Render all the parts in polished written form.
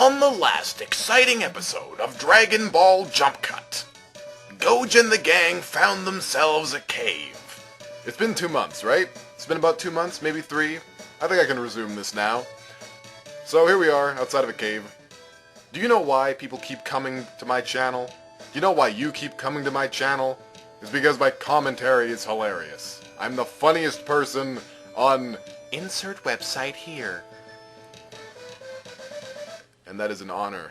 On the last exciting episode of Dragon Ball Jump Cut, Goj and the gang found themselves a cave. It's been 2 months, right? It's been about 2 months, maybe 3. I think I can resume this now. So here we are, outside of a cave. Do you know why people keep coming to my channel? Do you know why you keep coming to my channel? It's because my commentary is hilarious. I'm the funniest person on... Insert website here. And that is an honor.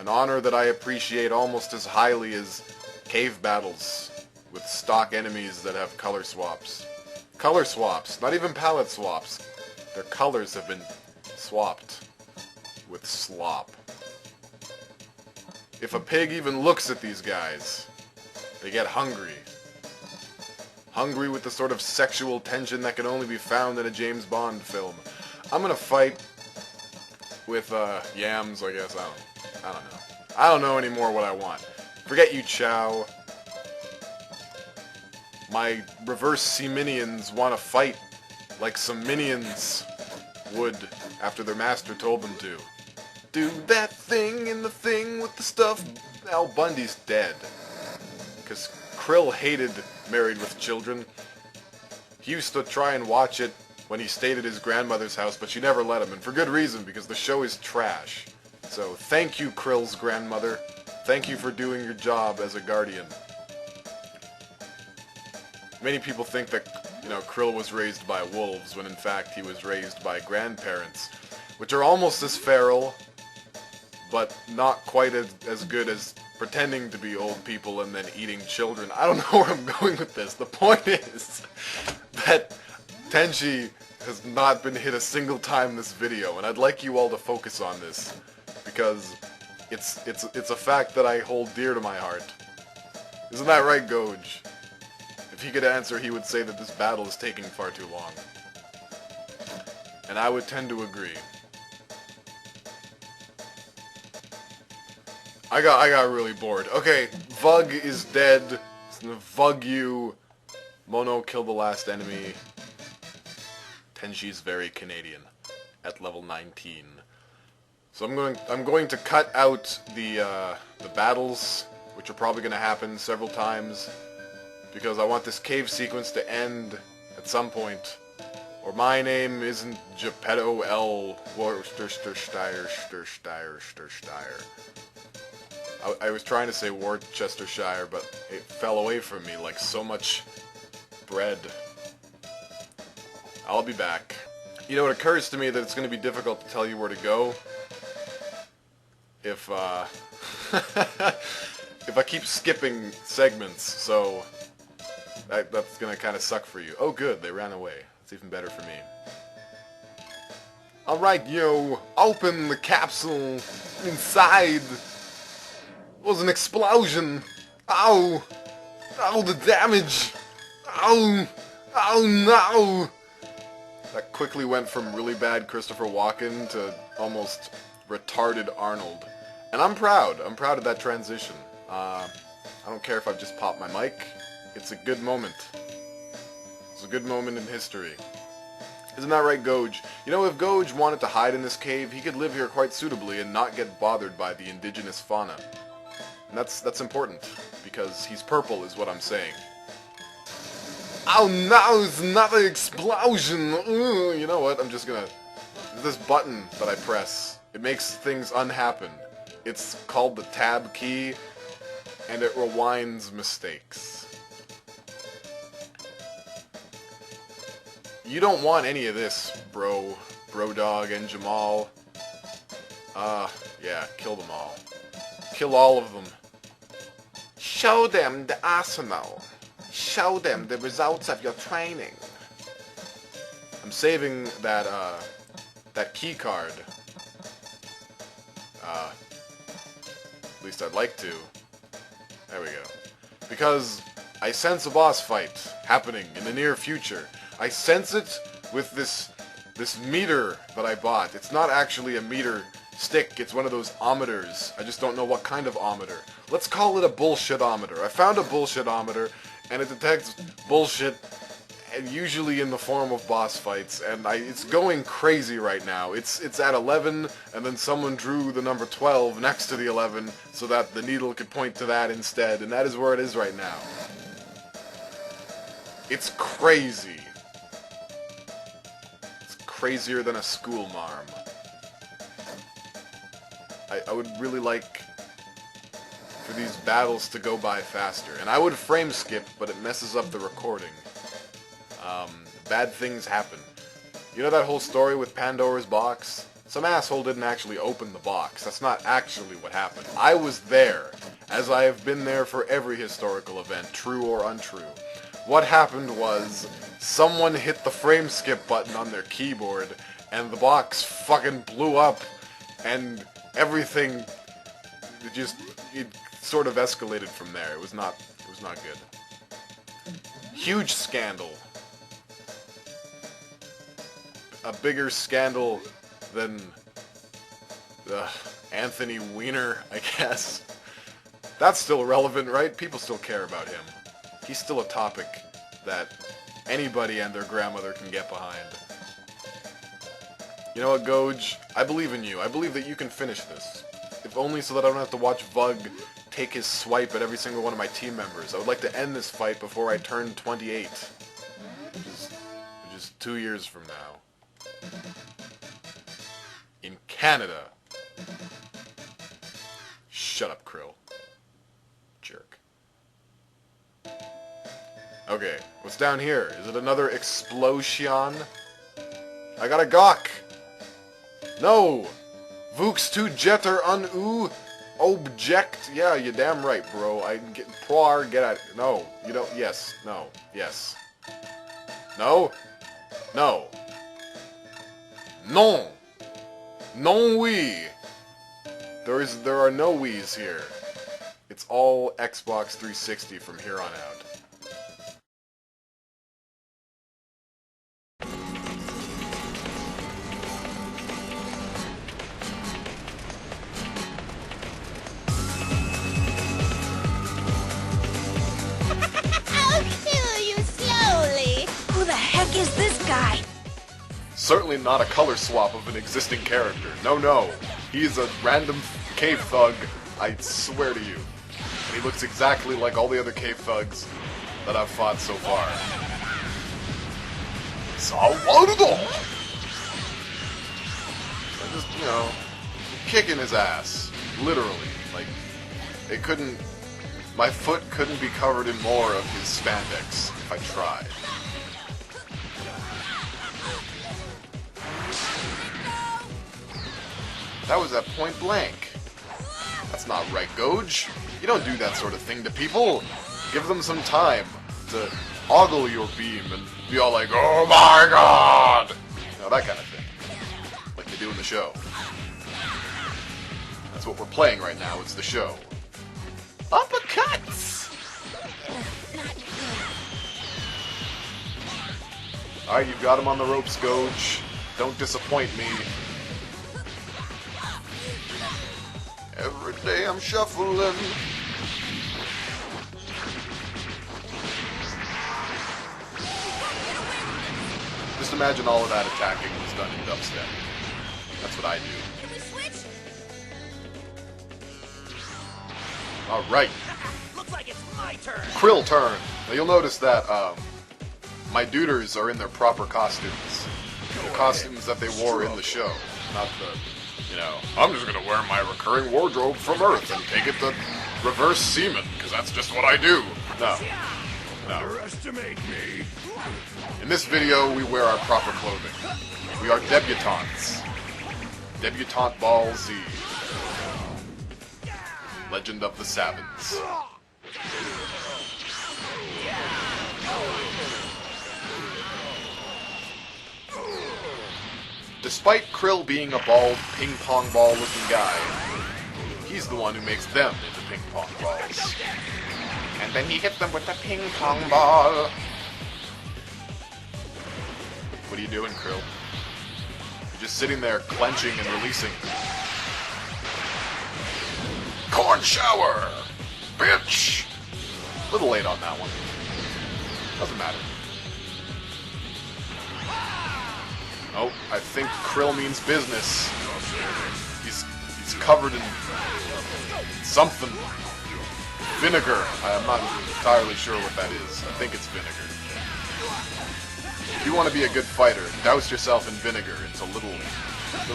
An honor that I appreciate almost as highly as cave battles with stock enemies that have color swaps. Color swaps, not even palette swaps. Their colors have been swapped with slop. If a pig even looks at these guys, they get hungry. Hungry with the sort of sexual tension that can only be found in a James Bond film. I'm gonna fight with, yams, I guess. I don't know. I don't know anymore what I want. Forget you, Chow. My reverse C-minions want to fight like some minions would after their master told them to. Do that thing in the thing with the stuff. Al Bundy's dead. Because Krill hated Married with Children. He used to try and watch it when he stayed at his grandmother's house, but she never let him, and for good reason, because the show is trash. So, thank you, Krill's grandmother. Thank you for doing your job as a guardian. Many people think that, Krill was raised by wolves, when in fact he was raised by grandparents, which are almost as feral, but not quite as good as pretending to be old people and then eating children. I don't know where I'm going with this. The point is that Tenchi has not been hit a single time in this video, and I'd like you all to focus on this, because it's a fact that I hold dear to my heart. Isn't that right, Goj? If he could answer, he would say that this battle is taking far too long. And I would tend to agree. I got really bored. Okay, Vug is dead. It's gonna Vug you. Mono killed the last enemy. Tenchi's very Canadian at level 19. So I'm going to cut out the battles, which are probably going to happen several times, because I want this cave sequence to end at some point. Or my name isn't Geppetto L. Worcestershire. I was trying to say Worcestershire, but it fell away from me like so much bread. I'll be back. It occurs to me that it's going to be difficult to tell you where to go if if I keep skipping segments, so that's going to kind of suck for you. Oh good, they ran away. It's even better for me. Alright, open the capsule. Inside was an explosion. Ow! Ow, the damage! Ow! Ow, no! That quickly went from really bad Christopher Walken to almost retarded Arnold. And I'm proud. I'm proud of that transition. I don't care if I've just popped my mic. It's a good moment. It's a good moment in history. Isn't that right, Goj? If Goj wanted to hide in this cave, he could live here quite suitably and not get bothered by the indigenous fauna. And that's important, because he's purple is what I'm saying. Oh no, it's another explosion! Ooh, you know what, I'm just gonna... This button that I press, it makes things unhappen. It's called the tab key, and it rewinds mistakes. You don't want any of this, bro dog and Jamal. Yeah, kill them all. Kill all of them. Show them the arsenal. Show them the results of your training. I'm saving that key card. At least I'd like to. There we go. Because I sense a boss fight happening in the near future. I sense it with this meter that I bought. It's not actually a meter stick, it's one of those ometers. I just don't know what kind of ometer. Let's call it a bullshit-ometer. I found a bullshit-ometer, and it detects bullshit and usually in the form of boss fights, and it's going crazy right now. It's at 11, and then someone drew the number 12 next to the 11 so that the needle could point to that instead, and that is where it is right now. It's crazy. It's crazier than a school marm. I would really like for these battles to go by faster. And I would frame skip, but it messes up the recording. Bad things happen. You know that whole story with Pandora's box? Some asshole didn't actually open the box. That's not actually what happened. I was there, as I have been there for every historical event, true or untrue. What happened was, someone hit the frame skip button on their keyboard, and the box fucking blew up, and everything, it sort of escalated from there. It was not good. Huge scandal. A bigger scandal than Anthony Weiner, I guess. That's still relevant, right? People still care about him. He's still a topic that anybody and their grandmother can get behind. You know what, Goj? I believe in you. I believe that you can finish this. If only so that I don't have to watch Vug take his swipe at every single one of my team members. I would like to end this fight before I turn 28. Which is 2 years from now. In Canada. Shut up, Krill. Jerk. Okay, what's down here? Is it another explosion? I got a gawk! No! Vooks to jetter un u object. Yeah, you damn right, bro. I get get out. No, you don't. Yes, no, yes. No, no, non, non oui. There are no wees here. It's all Xbox 360 from here on out. Is this guy? Certainly not a color swap of an existing character. No. He's a random cave thug, I swear to you. And he looks exactly like all the other cave thugs that I've fought so far. Salvador! I'm just, kicking his ass. Literally. Like, my foot couldn't be covered in more of his spandex if I tried. That was at point blank. That's not right, Goj. You don't do that sort of thing to people. Give them some time to ogle your beam and be all like, oh my god! That kind of thing. Like they do in the show. That's what we're playing right now, it's the show. Uppercuts! Alright, you've got him on the ropes, Goj. Don't disappoint me. Every day I'm shuffling. Just imagine all of that attacking was done in dubstep. That's what I do. Can we switch? Alright. Looks like it's my turn. Krill turn. Now you'll notice that my duders are in their proper costumes. The costumes that they wore in the show. Not the I'm just gonna wear my recurring wardrobe from Earth and take it to reverse semen, because that's just what I do. No. Underestimate me. In this video, we wear our proper clothing. We are debutantes. Debutante Ball Z. Legend of the Savans. Despite Krill being a bald, ping-pong ball-looking guy, he's the one who makes them into ping-pong balls. And then he hits them with the ping-pong ball. What are you doing, Krill? You're just sitting there clenching and releasing. Corn shower! Bitch! A little late on that one. Doesn't matter. Oh, I think Krill means business. He's covered in something. Vinegar. I'm not entirely sure what that is. I think it's vinegar. If you want to be a good fighter, douse yourself in vinegar until little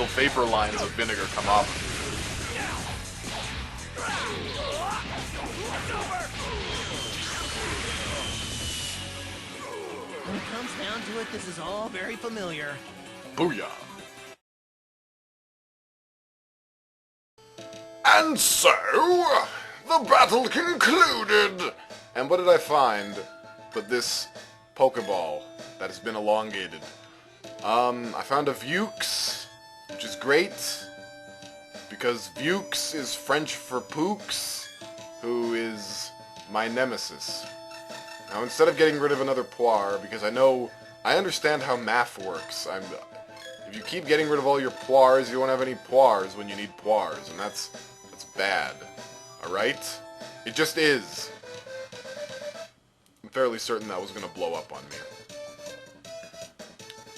vapor lines of vinegar come off of you. When it comes down to it, this is all very familiar. Booyah. And so, the battle concluded! And what did I find but this Pokeball that has been elongated? I found a Vukes, which is great, because Vukes is French for Pooks, who is my nemesis. Now, instead of getting rid of another Poir, because I understand how math works. If you keep getting rid of all your Poirs, you won't have any Poirs when you need Poirs, and that's bad. Alright? It just is. I'm fairly certain that was gonna blow up on me.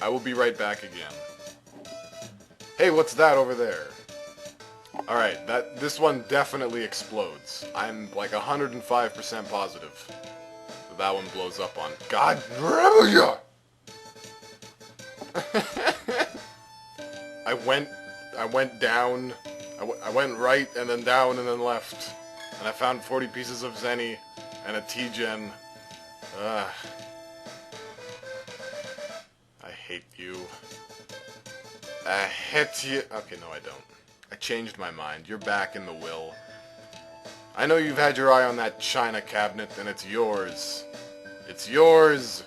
I will be right back again. Hey, what's that over there? Alright, this one definitely explodes. I'm like 105% positive that one blows up on. God, Rebellia! I went down. I went right and then down and then left. And I found 40 pieces of Zenny and a T-Gen. Ugh. I hate you. I hate you. Okay, no I don't. I changed my mind. You're back in the will. I know you've had your eye on that china cabinet, and it's yours. It's yours!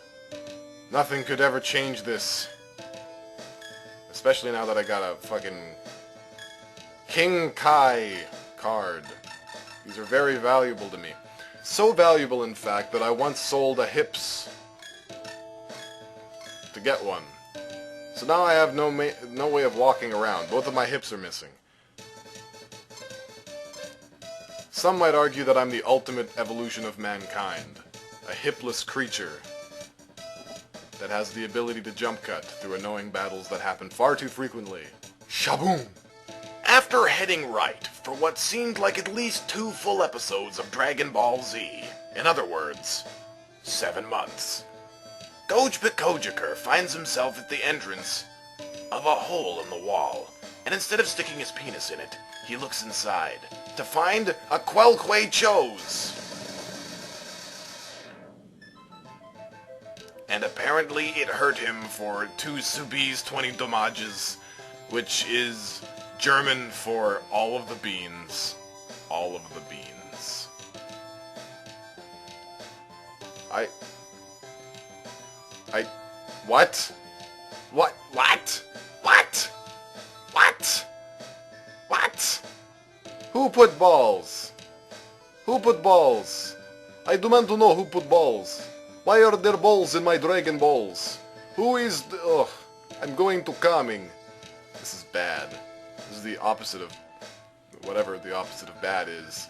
Nothing could ever change this. Especially now that I got a fucking King Kai card. These are very valuable to me. So valuable, in fact, that I once sold a hips to get one. So now I have no way of walking around. Both of my hips are missing. Some might argue that I'm the ultimate evolution of mankind. A hipless creature that has the ability to jump cut through annoying battles that happen far too frequently. Shaboom! After heading right for what seemed like at least 2 full episodes of Dragon Ball Z, in other words, 7 months, Gojpikojiker finds himself at the entrance of a hole in the wall, and instead of sticking his penis in it, he looks inside to find a Quelquay Chose. And apparently it hurt him for 2 subis 20 domages, which is German for all of the beans. All of the beans. What? What? What? What? What? What? Who put balls? Who put balls? I demand to know who put balls. Why are there balls in my Dragon Balls? Who is the... Ugh. I'm going to calming. This is bad. This is the opposite of... whatever the opposite of bad is.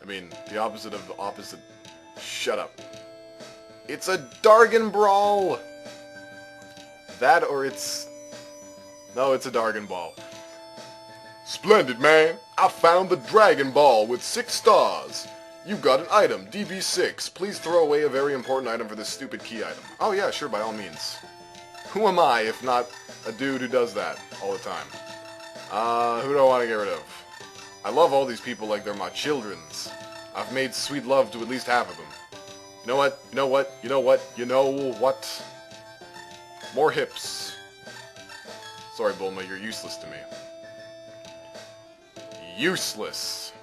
I mean, the opposite of the opposite... Shut up. It's a Dargon Brawl! That or it's... No, it's a Dargon Ball. Splendid, man! I found the Dragon Ball with 6 stars. You got an item, DB6. Please throw away a very important item for this stupid key item. Oh yeah, sure, by all means. Who am I if not a dude who does that all the time? Who do I want to get rid of? I love all these people like they're my children's. I've made sweet love to at least half of them. You know what? You know what? You know what? You know what? More hips. Sorry, Bulma, you're useless to me. Useless.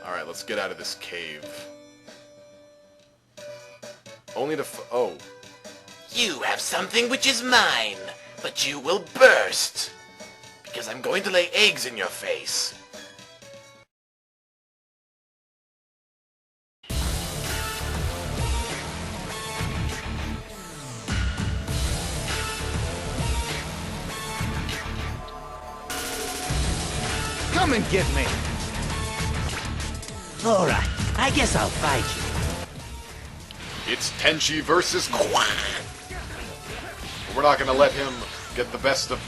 Alright, let's get out of this cave. Only to oh. You have something which is mine, but you will burst. Because I'm going to lay eggs in your face. Come and get me! Alright, I guess I'll fight you. It's Tenchi versus Quan. We're not gonna let him get the best of...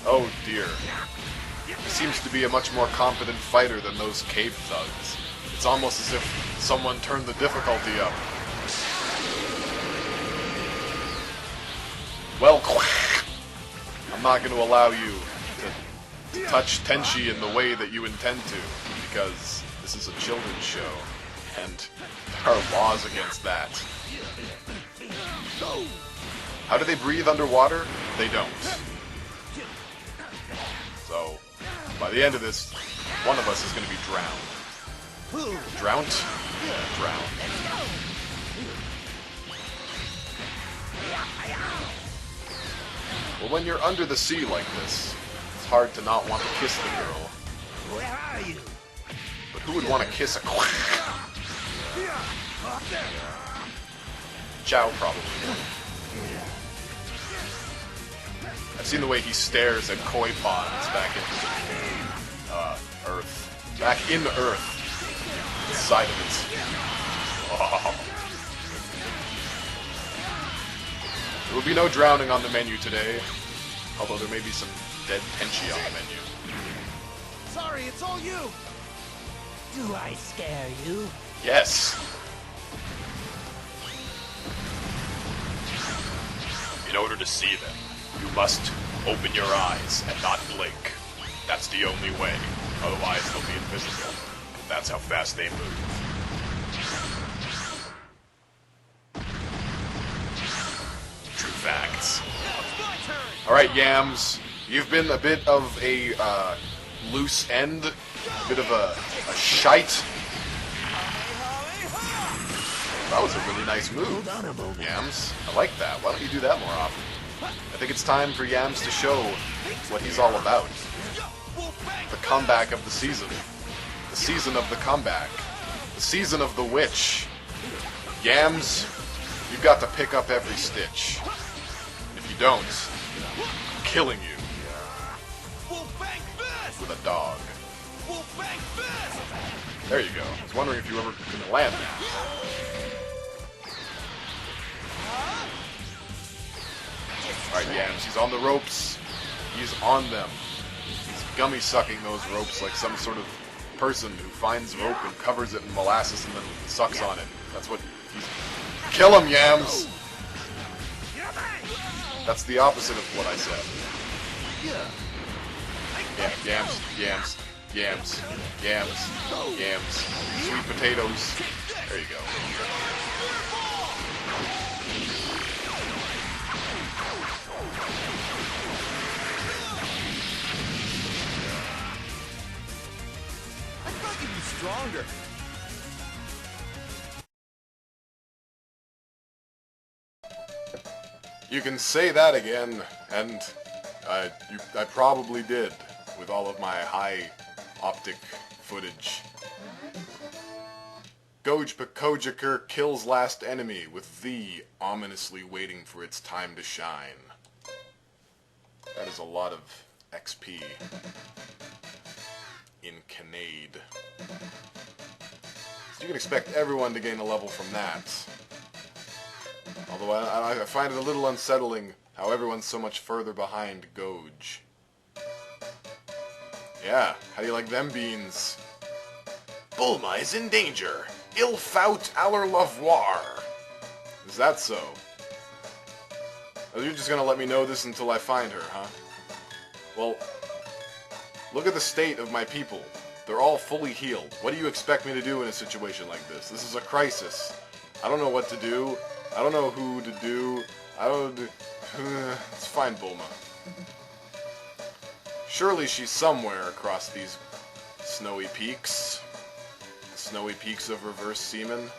Oh dear. He seems to be a much more competent fighter than those cave thugs. It's almost as if someone turned the difficulty up. Well, I'm not going to allow you to touch Tenchi in the way that you intend to, because this is a children's show, and there are laws against that. How do they breathe underwater? They don't. So, by the end of this, one of us is going to be drowned. Drowned? Drowned. Well, when you're under the sea like this, it's hard to not want to kiss the girl. Where are you? But who would want to kiss a Chow, probably. I've seen the way he stares at koi ponds back in Earth. Back in Earth. Inside of it. Oh. There will be no drowning on the menu today, although there may be some dead Tenchi on the menu. Sorry, it's all you. Do I scare you? Yes. In order to see them, you must open your eyes and not blink. That's the only way. Otherwise, they'll be invisible. That's how fast they move. Facts. Alright, Yams. You've been a bit of a loose end. A bit of a shite. That was a really nice move, Yams. I like that. Why don't you do that more often? I think it's time for Yams to show what he's all about. The comeback of the season. The season of the comeback. The season of the witch. Yams, you've got to pick up every stitch. If you don't, I'm killing you. With a dog. There you go. I was wondering if you were ever going to land that. Alright, Yams, he's on the ropes. He's on them. He's gummy sucking those ropes like some sort of person who finds rope and covers it in molasses and then sucks on it. That's what he's... Kill him, Yams! That's the opposite of what I said. Yams, yams, yams, yams, yams. Sweet potatoes. There you go. I thought you'd be stronger. You can say that again, and I probably did, with all of my high optic footage. Kojaker kills last enemy, with thee ominously waiting for its time to shine. That is a lot of XP. In Canade. So you can expect everyone to gain a level from that. Although I find it a little unsettling how everyone's so much further behind Goj. Yeah, how do you like them beans? Bulma is in danger. Il faut aller la voir. Is that so? Oh, you're just gonna let me know this until I find her, huh? Well, look at the state of my people. They're all fully healed. What do you expect me to do in a situation like this? This is a crisis. I don't know what to do. I don't know who to do. I don't... Let's find Bulma. Surely she's somewhere across these snowy peaks. The snowy peaks of Reverse Seaman.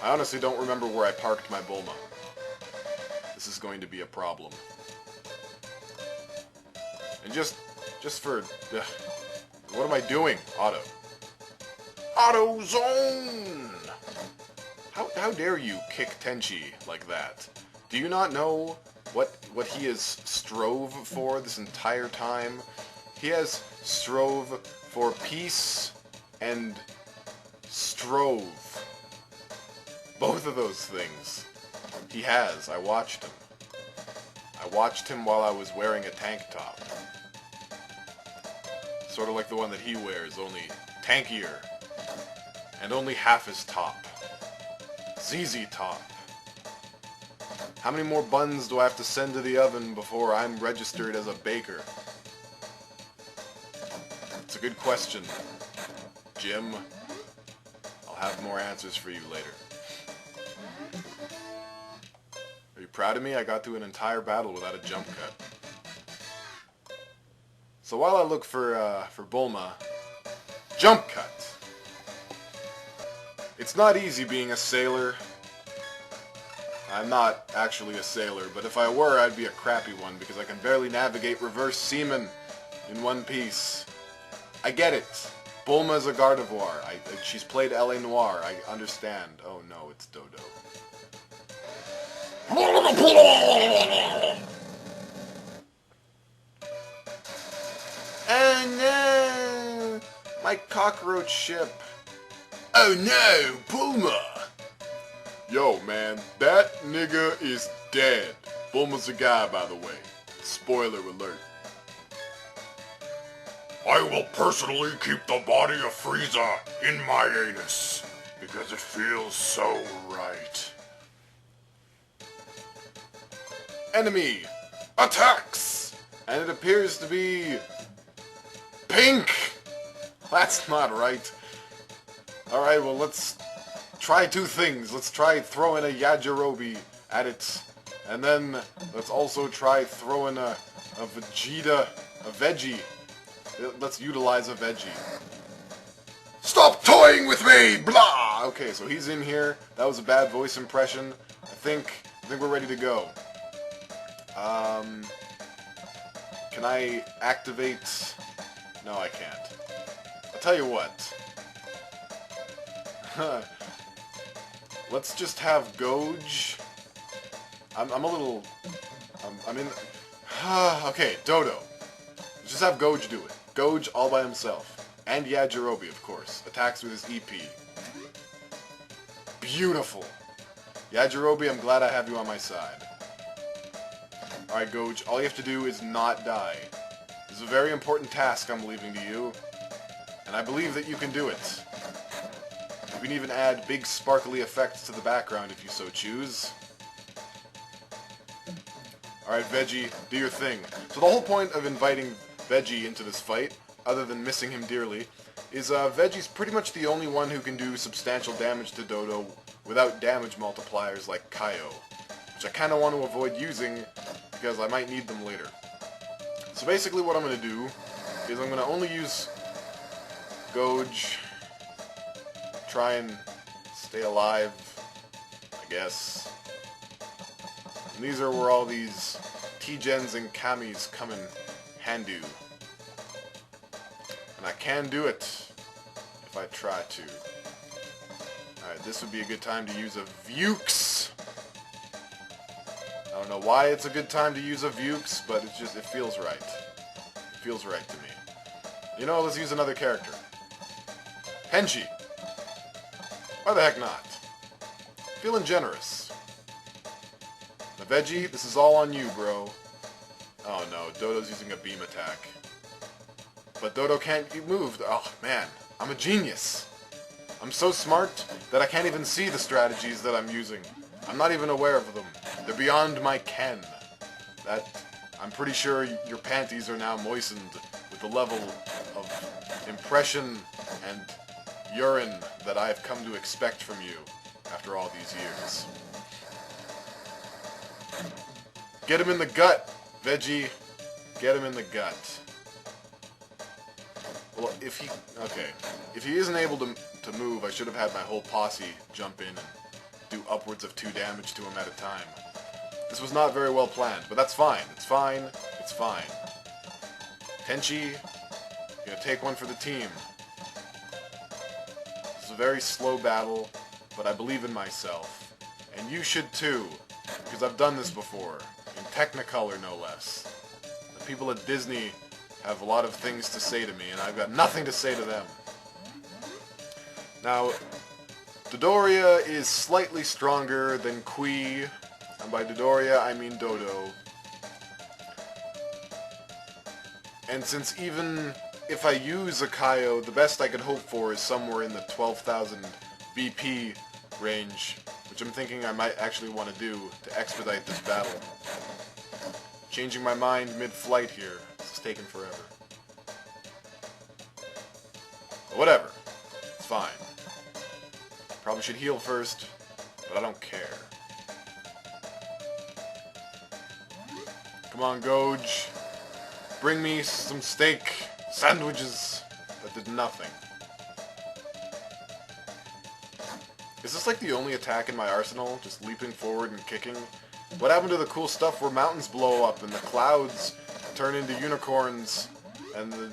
I honestly don't remember where I parked my Bulma. This is going to be a problem. And just for... what am I doing? Auto. Auto zone! How dare you kick Tenchi like that? Do you not know what he has strove for this entire time? He has strove for peace and strove. Both of those things. He has. I watched him. I watched him while I was wearing a tank top. Sort of like the one that he wears, only tankier. And only half his top. ZZ Top. How many more buns do I have to send to the oven before I'm registered as a baker? It's a good question, Jim. I'll have more answers for you later. Are you proud of me? I got through an entire battle without a jump cut. So while I look for Bulma, jump cut. It's not easy being a sailor. I'm not actually a sailor, but if I were, I'd be a crappy one because I can barely navigate reverse seaman in One Piece. I get it. Bulma's a Gardevoir. She's played L.A. Noire. I understand. Oh no, it's Dodo. Oh no! My cockroach ship. Oh no, Bulma! Yo, man, that nigga is dead. Bulma's a guy, by the way. Spoiler alert. I will personally keep the body of Frieza in my anus, because it feels so right. Enemy attacks! And it appears to be pink! That's not right. Alright, well, let's try two things. Let's try throwing a Yajirobe at it. And then let's also try throwing a Vegeta, a Veggie. Let's utilize a Veggie. Stop toying with me! Blah! Okay, so he's in here. That was a bad voice impression. I think we're ready to go. Can I activate? No, I can't. I'll tell you what. Let's just have Goj. I'm a little... I'm in... okay, Dodo. Let's just have Goj do it. Goj all by himself. And Yajirobe, of course. Attacks with his EP. Beautiful. Yajirobe, I'm glad I have you on my side. Alright, Goj, all you have to do is not die. This is a very important task I'm leaving to you. And I believe that you can do it. You can even add big sparkly effects to the background if you so choose. Alright, Veggie, do your thing. So the whole point of inviting Veggie into this fight, other than missing him dearly, is Veggie's pretty much the only one who can do substantial damage to Dodo without damage multipliers like Kaio, which I kind of want to avoid using because I might need them later. So basically what I'm going to do is I'm going to only use Goj, try and stay alive, I guess. And these are where all these T-Gens and Kamis come in handy. And I can do it if I try to. Alright, this would be a good time to use a Vukes. I don't know why it's a good time to use a Vukes, but it's just, it feels right. It feels right to me. You know, let's use another character. Henshi. Why the heck not? Feeling generous. The Veggie, this is all on you, bro. Oh no, Dodo's using a beam attack. But Dodo can't be moved. Oh man, I'm a genius. I'm so smart that I can't even see the strategies that I'm using. I'm not even aware of them. They're beyond my ken. I'm pretty sure your panties are now moistened with the level of impression and urine that I have come to expect from you after all these years. Get him in the gut, Veggie. Get him in the gut. Well, if he isn't able to move, I should have had my whole posse jump in and do upwards of 2 damage to him at a time. This was not very well planned, but that's fine. It's fine. It's fine. Tenchi, you're gonna take one for the team. This is a very slow battle, but I believe in myself. And you should too, because I've done this before. In Technicolor, no less. The people at Disney have a lot of things to say to me, and I've got nothing to say to them. Now, Dodoria is slightly stronger than Kui, and by Dodoria I mean Dodo. And since even if I use a Kaio, the best I could hope for is somewhere in the 12,000 BP range, which I'm thinking I might actually want to do to expedite this battle. Changing my mind mid-flight here. This is taking forever. But whatever. It's fine. Probably should heal first, but I don't care. Come on, Goj. Bring me some steak sandwiches. That did nothing. Is this like the only attack in my arsenal? Just leaping forward and kicking? What happened to the cool stuff where mountains blow up and the clouds turn into unicorns and the,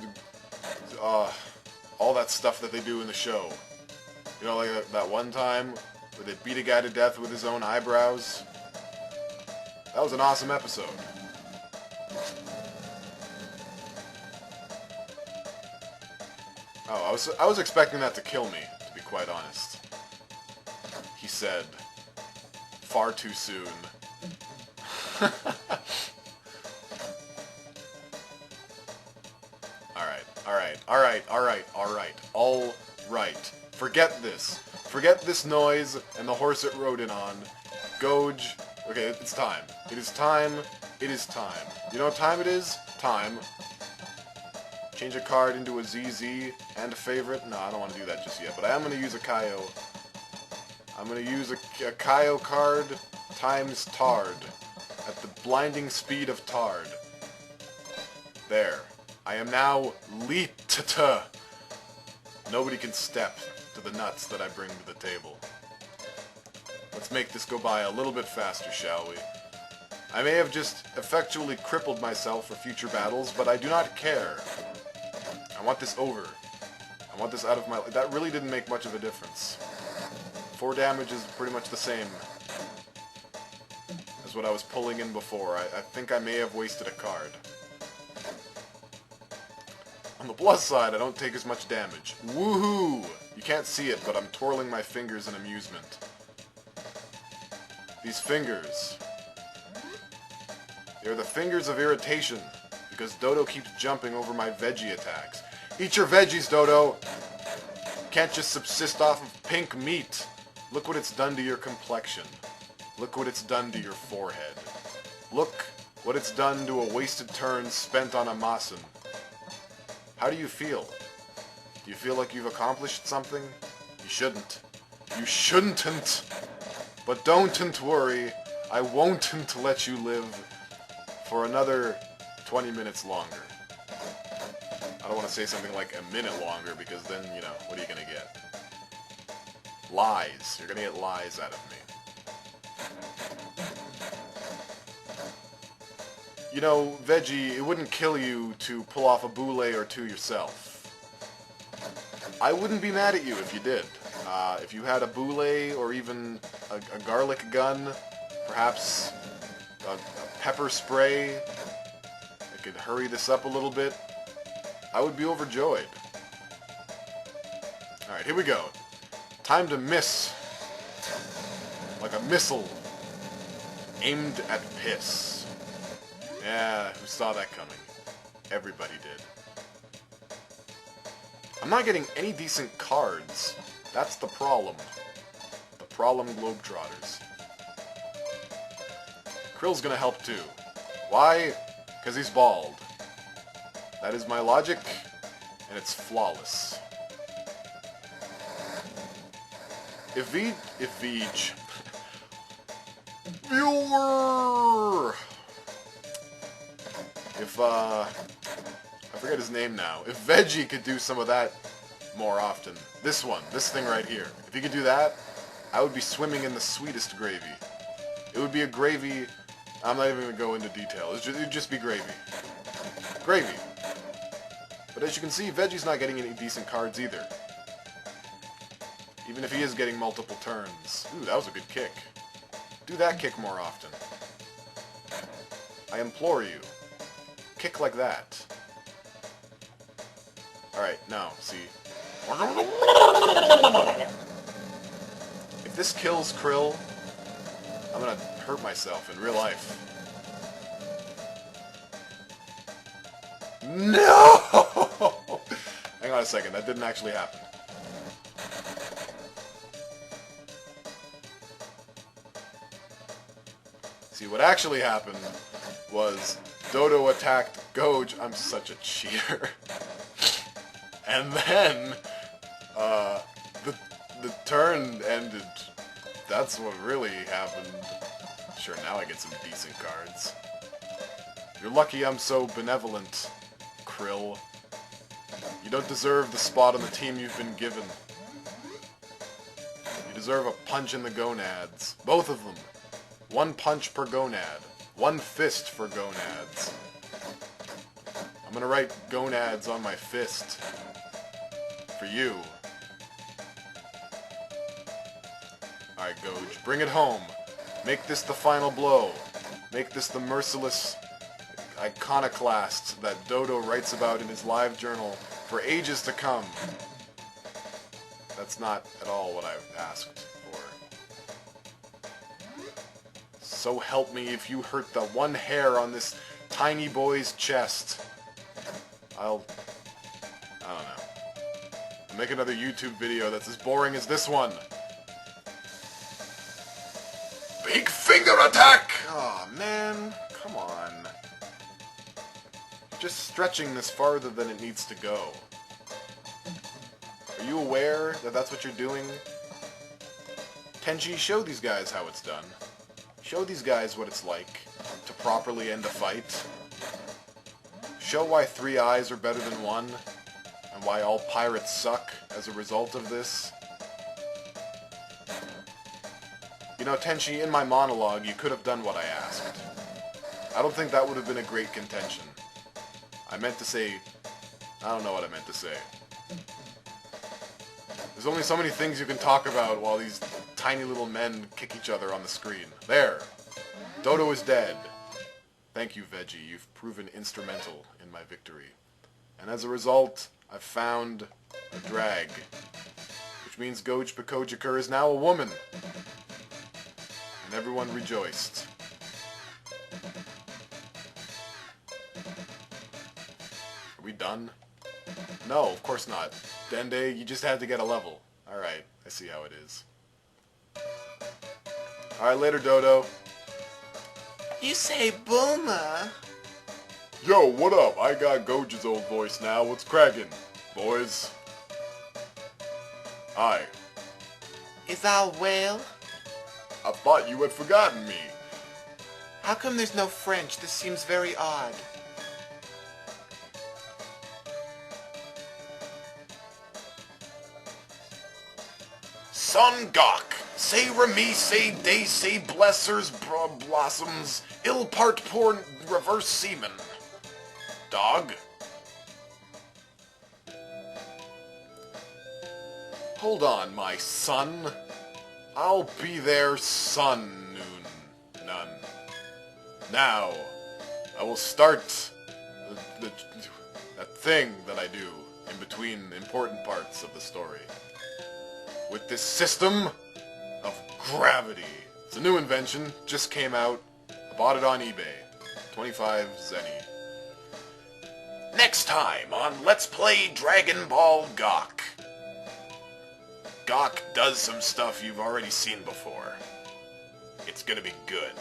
all that stuff that they do in the show? You know, like that one time where they beat a guy to death with his own eyebrows? That was an awesome episode. Oh, I was expecting that to kill me, to be quite honest. He said, far too soon. Alright. Forget this. Forget this noise and the horse it rode in on. Goj. Okay, it's time. It is time. It is time. You know what time it is? Time. Change a card into a ZZ and a favorite. No, I don't want to do that just yet, but I am going to use a Kaio. I'm going to use a Kaio card times Tard. At the blinding speed of Tard. There. I am now Leetata. Nobody can step to the nuts that I bring to the table. Let's make this go by a little bit faster, shall we? I may have just effectually crippled myself for future battles, but I do not care. I want this over. I want this out of my life. That really didn't make much of a difference. 4 damage is pretty much the same as what I was pulling in before. I think I may have wasted a card. On the plus side, I don't take as much damage. Woohoo! You can't see it, but I'm twirling my fingers in amusement. These fingers. They're the fingers of irritation, because Dodo keeps jumping over my veggie attacks. Eat your veggies, Dodo! Can't just subsist off of pink meat. Look what it's done to your complexion. Look what it's done to your forehead. Look what it's done to a wasted turn spent on a Masen. How do you feel? Do you feel like you've accomplished something? You shouldn't. You shouldn't! But don't worry, I won't let you live for another 20 minutes longer. I don't want to say something like a minute longer, because then, you know, what are you gonna get? Lies. You're gonna get lies out of me. You know, Veggie, it wouldn't kill you to pull off a boule or two yourself. I wouldn't be mad at you if you did. If you had a boule or even a garlic gun, perhaps a pepper spray that could hurry this up a little bit, I would be overjoyed. Alright, here we go. Time to miss. Like a missile aimed at piss. Yeah, who saw that coming? Everybody did. I'm not getting any decent cards. That's the problem. The problem, Globetrotters. Krill's gonna help too. Why? Because he's bald. That is my logic, and it's flawless. If I forget his name now. If Veggie could do some of that more often. This thing right here. If he could do that, I would be swimming in the sweetest gravy. It would be a gravy, I'm not even going to go into detail. It would just be gravy. Gravy. But as you can see, Veggie's not getting any decent cards either. Even if he is getting multiple turns. Ooh, that was a good kick. Do that kick more often. I implore you. Kick like that. Alright, now, see. If this kills Krill, I'm gonna hurt myself in real life. No! Hang on a second, that didn't actually happen. See, what actually happened was Dodo attacked Goj. I'm such a cheater. And then, the turn ended. That's what really happened. Sure, now I get some decent cards. You're lucky I'm so benevolent, Krill. You don't deserve the spot on the team you've been given. You deserve a punch in the gonads. Both of them. 1 punch per gonad. 1 fist for gonads. I'm gonna write gonads on my fist. For you. Alright, Goj, bring it home. Make this the final blow. Make this the merciless iconoclast that Dodo writes about in his live journal for ages to come. That's not at all what I've asked for. So help me if you hurt the 1 hair on this tiny boy's chest. I don't know. I'll make another YouTube video that's as boring as this one. Big finger attack! Aw, oh, man. Come on. Just stretching this farther than it needs to go. Are you aware that that's what you're doing? Tenchi, show these guys how it's done. Show these guys what it's like to properly end a fight. Show why 3 eyes are better than 1, and why all pirates suck as a result of this. You know, Tenchi, in my monologue, you could have done what I asked. I don't think that would have been a great contention. I meant to say... I don't know what I meant to say. There's only so many things you can talk about while these tiny little men kick each other on the screen. There! Dodo is dead. Thank you, Veggie. You've proven instrumental in my victory. And as a result, I've found a drag. Which means Goj Pekojikur is now a woman. And everyone rejoiced. Are we done? No, of course not. Dende, you just had to get a level. Alright, I see how it is. Alright, later, Dodo. You say Bulma? Yo, what up? I got Goj's old voice now. What's crackin', boys? Hi. Is all well? I thought you had forgotten me. How come there's no French? This seems very odd. Son Gok, say Remy, say day, say blessers, blossoms, ill part poor reverse seaman. Dog? Hold on, my son. I'll be there sun noon. None. Now, I will start that thing that I do in between important parts of the story. With this system of gravity. It's a new invention, just came out. I bought it on eBay. 25 zenny. Next time on Let's Play Dragon Ball Gok. Gok does some stuff you've already seen before. It's gonna be good.